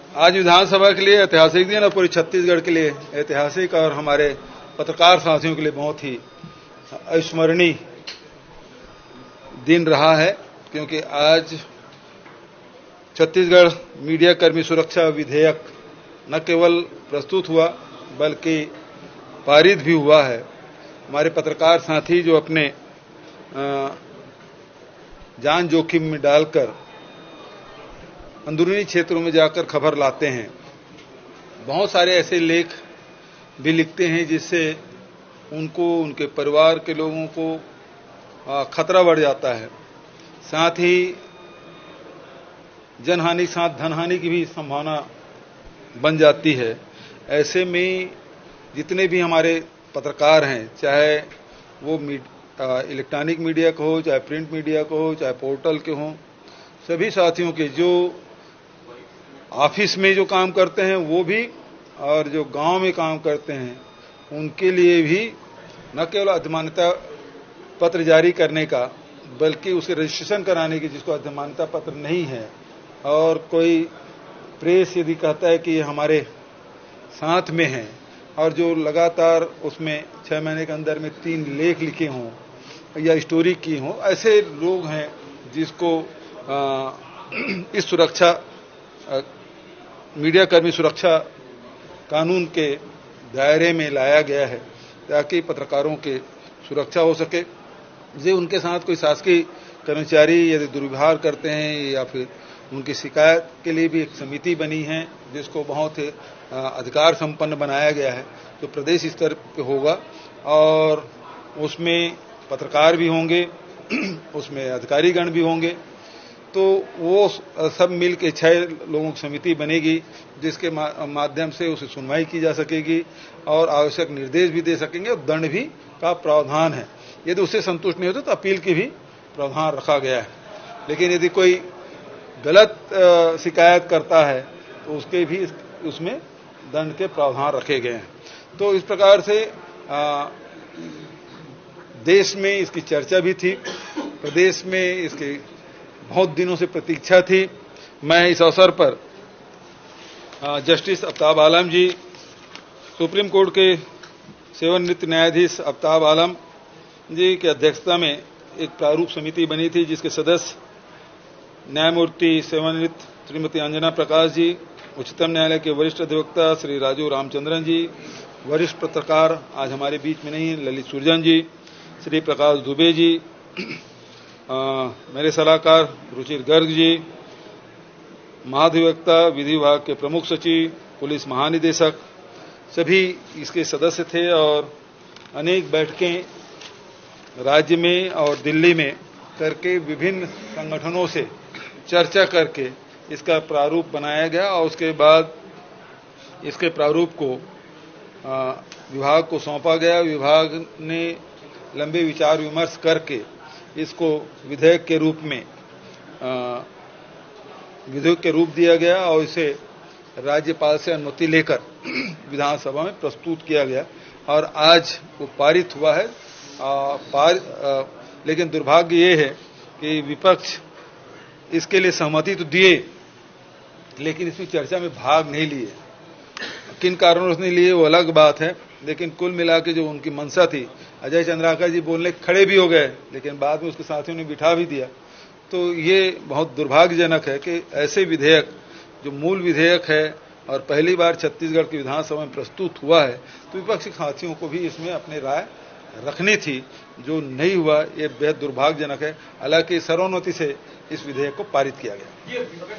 आज विधानसभा के लिए ऐतिहासिक दिन और पूरी छत्तीसगढ़ के लिए ऐतिहासिक और हमारे पत्रकार साथियों के लिए बहुत ही अविस्मरणीय दिन रहा है, क्योंकि आज छत्तीसगढ़ मीडिया कर्मी सुरक्षा विधेयक न केवल प्रस्तुत हुआ बल्कि पारित भी हुआ है। हमारे पत्रकार साथी जो अपने जान जोखिम में डालकर अंदरूनी क्षेत्रों में जाकर खबर लाते हैं, बहुत सारे ऐसे लेख भी लिखते हैं जिससे उनको, उनके परिवार के लोगों को खतरा बढ़ जाता है। साथ ही जनहानि के साथ धनहानि की भी संभावना बन जाती है। ऐसे में जितने भी हमारे पत्रकार हैं, चाहे वो इलेक्ट्रॉनिक मीडिया को हो, चाहे प्रिंट मीडिया को हो, चाहे पोर्टल के हों, सभी साथियों के जो ऑफिस में जो काम करते हैं वो भी और जो गांव में काम करते हैं उनके लिए भी न केवल अधमान्यता पत्र जारी करने का बल्कि उसे रजिस्ट्रेशन कराने की, जिसको अधमान्यता पत्र नहीं है, और कोई प्रेस यदि कहता है कि ये हमारे साथ में है और जो लगातार उसमें 6 महीने के अंदर में 3 लेख लिखे हों या स्टोरी की हों, ऐसे लोग हैं जिसको इस सुरक्षा मीडिया कर्मी सुरक्षा कानून के दायरे में लाया गया है ताकि पत्रकारों के सुरक्षा हो सके। जो उनके साथ कोई शासकीय कर्मचारी यदि दुर्व्यवहार करते हैं या फिर उनकी शिकायत के लिए भी एक समिति बनी है जिसको बहुत अधिकार संपन्न बनाया गया है, जो प्रदेश स्तर पे होगा और उसमें पत्रकार भी होंगे, उसमें अधिकारीगण भी होंगे। तो वो सब मिल के 6 लोगों की समिति बनेगी जिसके माध्यम से उसे सुनवाई की जा सकेगी और आवश्यक निर्देश भी दे सकेंगे और दंड भी का प्रावधान है। यदि उससे संतुष्ट नहीं होते तो अपील की भी प्रावधान रखा गया है। लेकिन यदि कोई गलत शिकायत करता है तो उसके भी उसमें दंड के प्रावधान रखे गए हैं। तो इस प्रकार से देश में इसकी चर्चा भी थी, प्रदेश में इसकी बहुत दिनों से प्रतीक्षा थी। मैं इस अवसर पर जस्टिस आफ्ताब आलम जी, सुप्रीम कोर्ट के सेवानिवृत्त न्यायाधीश आफ्ताब आलम जी की अध्यक्षता में एक प्रारूप समिति बनी थी जिसके सदस्य न्यायमूर्ति सेवानिवृत्त श्रीमती अंजना प्रकाश जी, उच्चतम न्यायालय के वरिष्ठ अधिवक्ता श्री राजू रामचंद्रन जी, वरिष्ठ पत्रकार आज हमारे बीच में नहीं ललित सुरजन जी, श्री प्रकाश दुबे जी, मेरे सलाहकार रुचिर गर्ग जी, महाधिवक्ता विधि विभाग के प्रमुख सचिव, पुलिस महानिदेशक, सभी इसके सदस्य थे और अनेक बैठकें राज्य में और दिल्ली में करके विभिन्न संगठनों से चर्चा करके इसका प्रारूप बनाया गया और उसके बाद इसके प्रारूप को विभाग को सौंपा गया। विभाग ने लंबे विचार विमर्श करके इसको विधेयक के रूप दिया गया और इसे राज्यपाल से अनुमति लेकर विधानसभा में प्रस्तुत किया गया और आज वो पारित हुआ है। लेकिन दुर्भाग्य ये है कि विपक्ष इसके लिए सहमति तो दिए लेकिन इसमें चर्चा में भाग नहीं लिए। किन कारणों से नहीं लिए वो अलग बात है, लेकिन कुल मिला के जो उनकी मंशा थी, अजय चंद्राकर जी बोलने खड़े भी हो गए लेकिन बाद में उसके साथियों ने बिठा भी दिया। तो ये बहुत दुर्भाग्यजनक है कि ऐसे विधेयक जो मूल विधेयक है और पहली बार छत्तीसगढ़ की विधानसभा में प्रस्तुत हुआ है तो विपक्षी साथियों को भी इसमें अपनी राय रखनी थी, जो नहीं हुआ। ये बेहद दुर्भाग्यजनक है। हालांकि सर्वोन्नति से इस विधेयक को पारित किया गया।